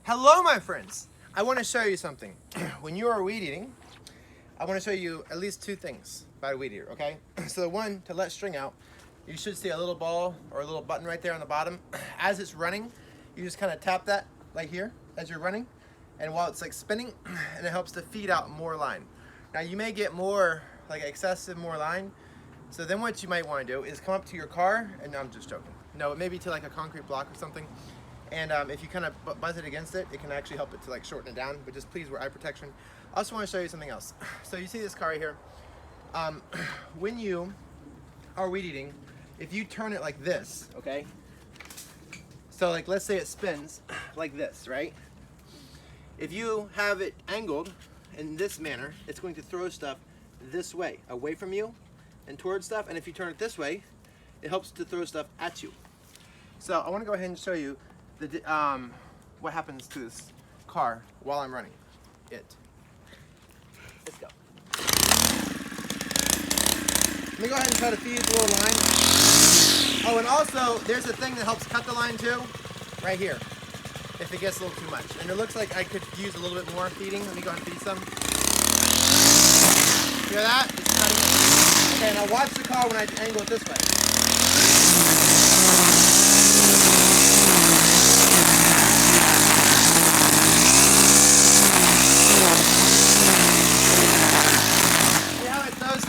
Hello, my friends. I want to show you something. When you are weed eating, I want to show you at least two things about a weed eater, okay? So the one, to let string out, you should see a little ball or a little button right there on the bottom. As it's running, you just kind of tap that like here as you're running, and while it's like spinning, and it helps to feed out more line. Now you may get more, like excessive more line, so then what you might want to do is come up to your car, and no, I'm just joking. No, maybe to like a concrete block or something. And if you kind of buzz it against it, it can actually help it to like shorten it down, but just please wear eye protection. I also want to show you something else. So you see this car right here. When you are weed eating, if you turn it like this, okay? So like let's say it spins like this, right? If you have it angled in this manner, it's going to throw stuff this way, away from you and towards stuff. And if you turn it this way, it helps to throw stuff at you. So I want to go ahead and show you what happens to this car while I'm running it. Let's go. Let me go ahead and try to feed the little line. Oh, and also there's a thing that helps cut the line too, right here, if it gets a little too much. And it looks like I could use a little bit more feeding. Let me go ahead and feed some. Hear that? It's cutting it. Okay, now watch the car when I angle it this way.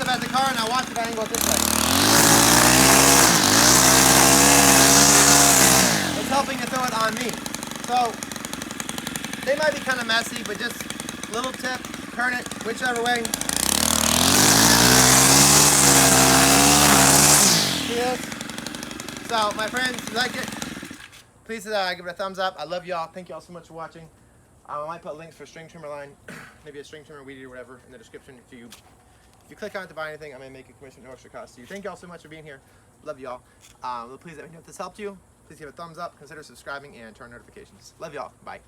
At the car, now watch if I angle it this way. It's helping to throw it on me. So they might be kind of messy, but just little tip, turn it whichever way. See this? So my friends, if you like it, please give it a thumbs up. I love y'all. Thank y'all so much for watching. I might put links for string trimmer line, maybe a string trimmer, weed eater, whatever, in the description. If you click on it to buy anything, I may make a commission, no extra cost to you. Thank y'all so much for being here. Love y'all. Please let me know if this helped you. Please give it a thumbs up, consider subscribing, and turn notifications. Love y'all. Bye.